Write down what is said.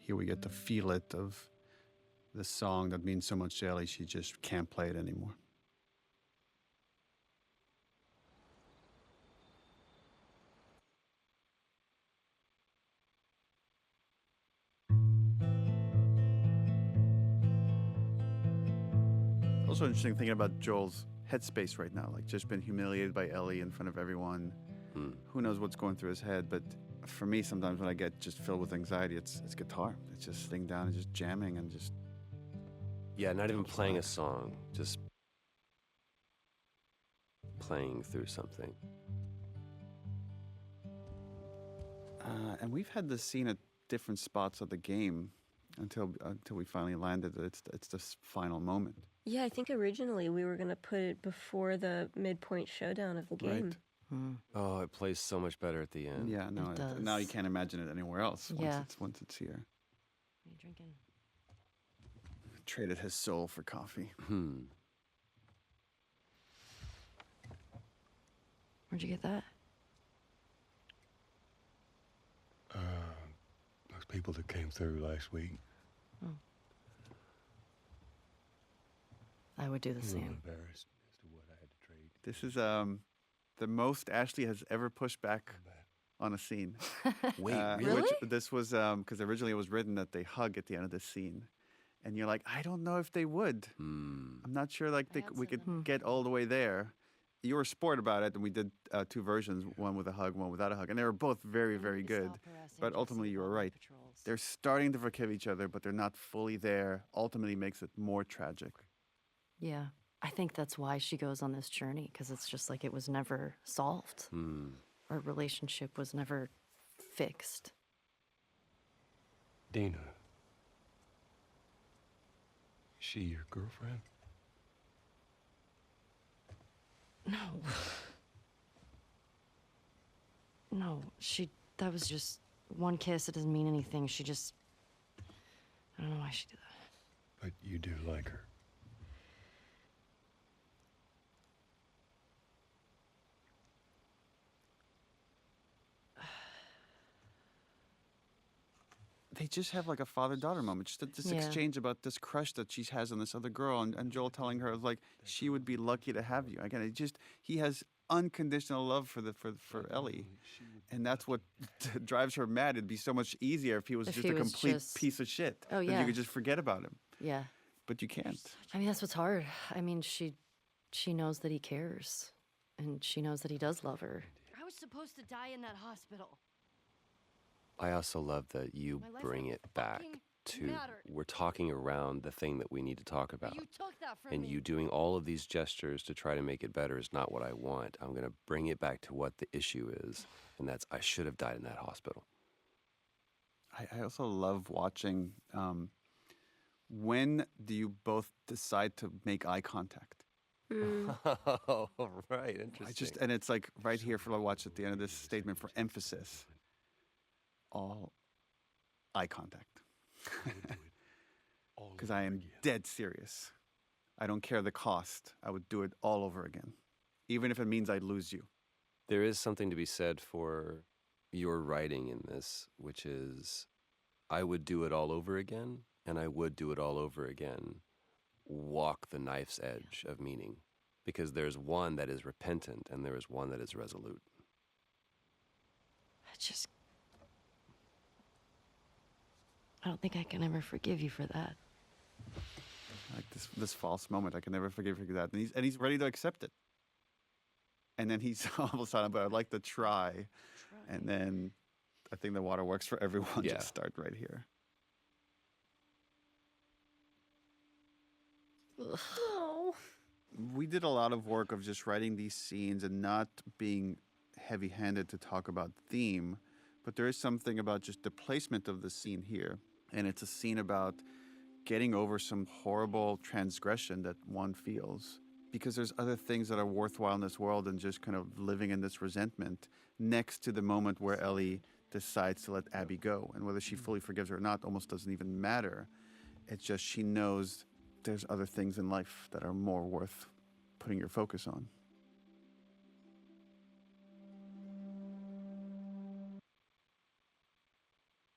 here we get to feel it of the song that means so much to Ellie, she just can't play it anymore. Also interesting thinking about Joel's headspace right now, like just been humiliated by Ellie in front of everyone. Who knows what's going through his head, but for me sometimes when I get just filled with anxiety, it's guitar. It's just sitting down and just jamming and just... Yeah, not even playing a song, just playing through something. And we've had this scene at different spots of the game until we finally landed. It's this final moment. Yeah, I think originally we were going to put it before the midpoint showdown of the game. Right. Oh, it plays so much better at the end. Yeah, no, It does. now you can't imagine it anywhere else once it's here. What are you drinking? Traded his soul for coffee. Where'd you get that? Those people that came through last week. I would do the I'm same. embarrassed as to what I had to trade. This is the most Ashley has ever pushed back on a scene. Wait, really? Which this was because originally it was written that they hug at the end of this scene. And you're like, I don't know if they would. I'm not sure like we could get all the way there. You were a sport about it, and we did two versions, one with a hug, one without a hug. And they were both very, very good. But ultimately, you were right. They're starting to forgive each other, but they're not fully there. Ultimately makes it more tragic. Yeah. I think that's why she goes on this journey, because it's just like it was never solved. Our relationship was never fixed. Dina. Is she your girlfriend? No. No, that was just one kiss. It doesn't mean anything. I don't know why she did that. But you do like her. They just have like a father-daughter moment. Just this exchange about this crush that she has on this other girl, and Joel telling her like she would be lucky to have you. Again, he has unconditional love for Ellie, and that's what drives her mad. It'd be so much easier if he was just a complete piece of shit. Oh, Then yeah. you could just forget about him. Yeah. But you can't. I mean, that's what's hard. I mean, she knows that he cares, and she knows that he does love her. I was supposed to die in that hospital. I also love that you My life bring don't it back fucking to matter. we're talking around the thing that we need to talk about. You took that from And me. you doing all of these gestures to try to make it better is not what I want. I'm going to bring it back to what the issue is, and that's I should have died in that hospital. I also love watching. When do you both decide to make eye contact? Oh, right. Interesting. And it's like right here for the watch at the end of this statement for emphasis. All eye contact. Because I am dead serious. I don't care the cost. I would do it all over again. Even if it means I lose you. There is something to be said for your writing in this, which is I would do it all over again, and I would do it all over again. Walk the knife's edge of meaning. Because there's one that is repentant, and there is one that is resolute. I don't think I can ever forgive you for that. Like this false moment. I can never forgive you for that. And he's ready to accept it. And then he's all of a sudden, but I'd like to try. And then I think the waterworks for everyone just start right here. Oh. We did a lot of work of just writing these scenes and not being heavy-handed to talk about theme, but there is something about just the placement of the scene here. And it's a scene about getting over some horrible transgression that one feels. Because there's other things that are worthwhile in this world than just kind of living in this resentment next to the moment where Ellie decides to let Abby go. And whether she fully forgives her or not almost doesn't even matter. It's just she knows there's other things in life that are more worth putting your focus on.